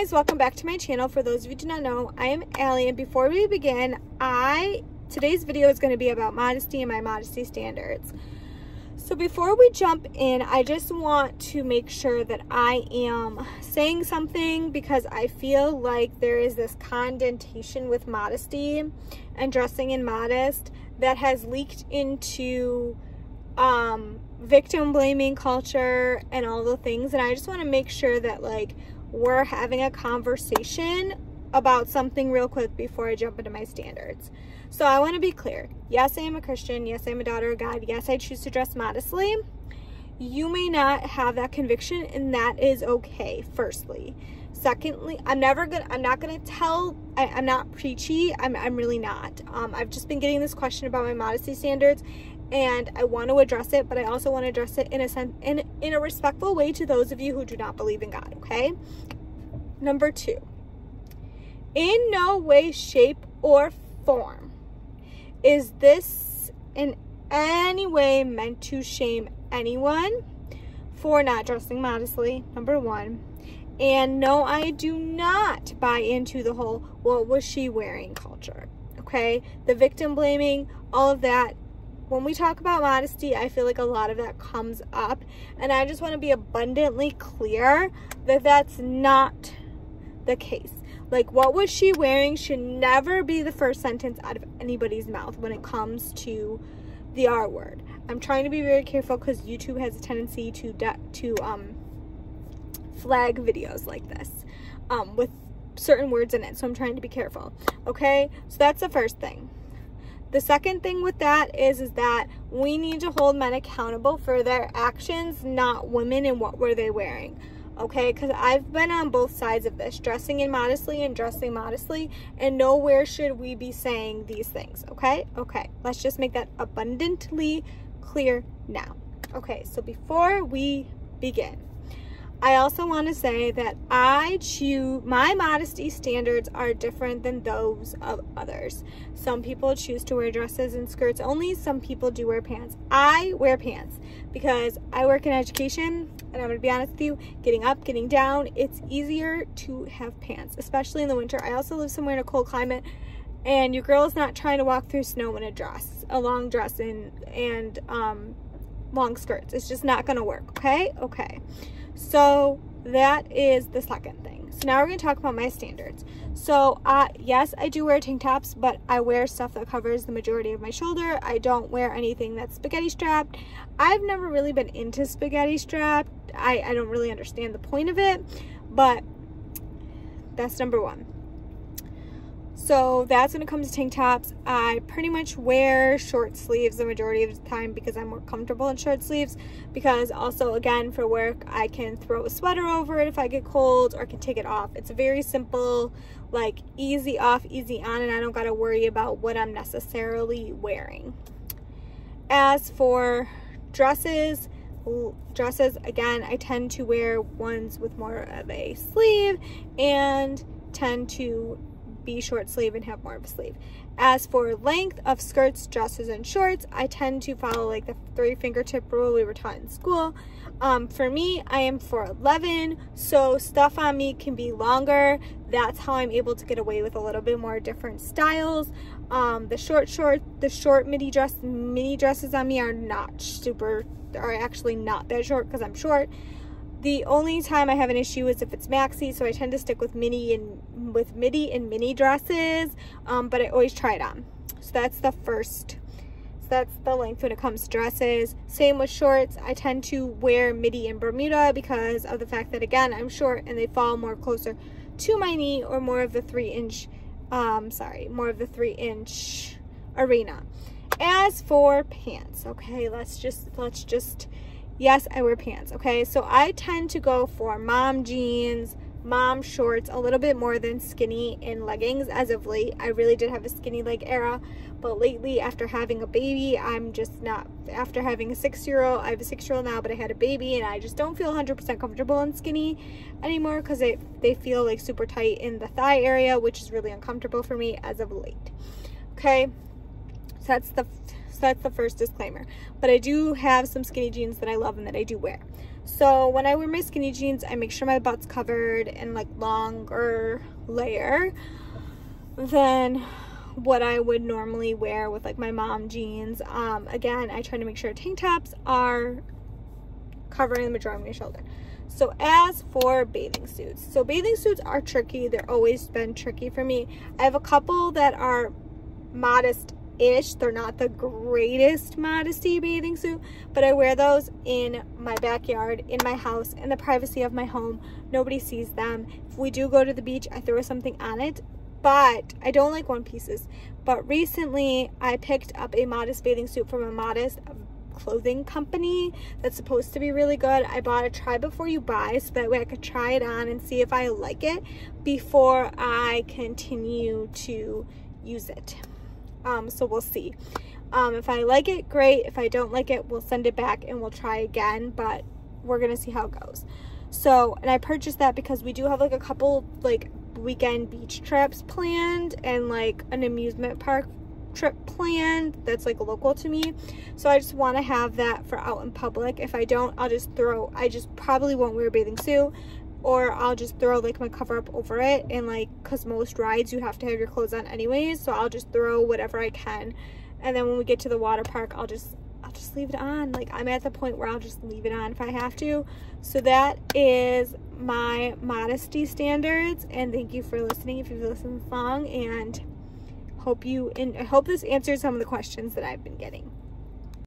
guys, welcome back to my channel. For those of you who do not know, I am Allie, and before we begin, today's video is going to be about modesty and my modesty standards. So before we jump in, I just want to make sure that I am saying something, because I feel like there is this connotation with modesty and dressing in modest that has leaked into victim blaming culture and all the things, and I just want to make sure that we're having a conversation about something real quick before I jump into my standards. So I want to be clear. Yes, I am a Christian. Yes, I'm a daughter of God. Yes, I choose to dress modestly. You may not have that conviction, and that is okay, firstly. Secondly, I'm not preachy. I'm really not. I've just been getting this question about my modesty standards, and I want to address it, but I also want to address it in a respectful way to those of you who do not believe in God, okay? Number 2, in no way, shape, or form is this in any way meant to shame anyone for not dressing modestly, number 1. And no, I do not buy into the whole, what was she wearing culture, okay? The victim blaming, all of that. When we talk about modesty, I feel like a lot of that comes up, and I just want to be abundantly clear that that's not the case. What was she wearing should never be the first sentence out of anybody's mouth when it comes to the R word. I'm trying to be very careful because YouTube has a tendency to flag videos like this with certain words in it, so I'm trying to be careful, okay? So that's the first thing. The second thing with that is that we need to hold men accountable for their actions, not women and what were they wearing, okay? Because I've been on both sides of this, dressing in modestly and dressing modestly, and nowhere should we be saying these things, okay? Okay, let's just make that abundantly clear now. Okay, so before we begin, I also want to say that my modesty standards are different than those of others. Some people choose to wear dresses and skirts only. Some people do wear pants. I wear pants because I work in education, and I'm going to be honest with you, getting up, getting down, it's easier to have pants, especially in the winter. I also live somewhere in a cold climate, and your girl is not trying to walk through snow in a long dress and long skirts. It's just not going to work, okay? Okay. So that is the second thing. So now we're going to talk about my standards. So yes, I do wear tank tops, but I wear stuff that covers the majority of my shoulder. I don't wear anything that's spaghetti strapped. I've never really been into spaghetti strapped. I don't really understand the point of it, but that's number 1. So that's when it comes to tank tops. I pretty much wear short sleeves the majority of the time because I'm more comfortable in short sleeves, because also, again, for work, I can throw a sweater over it if I get cold, or I can take it off. It's a very simple, easy off, easy on, and I don't got to worry about what I'm necessarily wearing. As for dresses, again, I tend to wear ones with more of a sleeve and tend to be short sleeve and have more of a sleeve. As for length of skirts, dresses, and shorts, I tend to follow the 3 fingertip rule we were taught in school. For me, I am 4'11", so stuff on me can be longer. That's how I'm able to get away with a little bit more different styles. The short mini dresses on me are actually not that short because I'm short. The only time I have an issue is if it's maxi, so I tend to stick with midi and mini dresses, but I always try it on. So that's the first. So that's the length when it comes to dresses. Same with shorts. I tend to wear midi and Bermuda because of the fact that, again, I'm short and they fall more closer to my knee, or more of the 3-inch arena. As for pants, okay, let's just yes, I wear pants, okay? So I tend to go for mom jeans, mom shorts, a little bit more than skinny and leggings as of late. I really did have a skinny leg era, but lately, after having a baby, I'm just not. After having a 6-year-old, I have a 6-year-old now, but I had a baby, and I just don't feel 100% comfortable in skinny anymore because they feel super tight in the thigh area, which is really uncomfortable for me as of late, okay? So that's the first disclaimer. But I do have some skinny jeans that I love and that I do wear. So when I wear my skinny jeans, I make sure my butt's covered in like longer layer than what I would normally wear with like my mom jeans. Again, I try to make sure tank tops are covering the majority of my shoulder. So as for bathing suits, so bathing suits are tricky. They're always been tricky for me. I have a couple that are modest-ish. They're not the greatest modesty bathing suit, but I wear those in my backyard, in my house, in the privacy of my home. Nobody sees them. If we do go to the beach, I throw something on it, but I don't like one pieces. But recently I picked up a modest bathing suit from a modest clothing company that's supposed to be really good. I bought a try before you buy so that way I could try it on and see if I like it before I continue to use it. So we'll see. If I like it, great. If I don't like it, we'll send it back and we'll try again, but we're gonna see how it goes. So, and I purchased that because we do have like a couple like weekend beach trips planned and like an amusement park trip planned that's like local to me. So I just want to have that for out in public. If I don't, I just probably won't wear a bathing suit, or I'll just throw like my cover up over it, and like, because most rides you have to have your clothes on anyways, so I'll just throw whatever I can, and then when we get to the water park, I'll just leave it on. Like, I'm at the point where I'll just leave it on if I have to. So that is my modesty standards, and thank you for listening if you've listened this long, and I hope this answers some of the questions that I've been getting.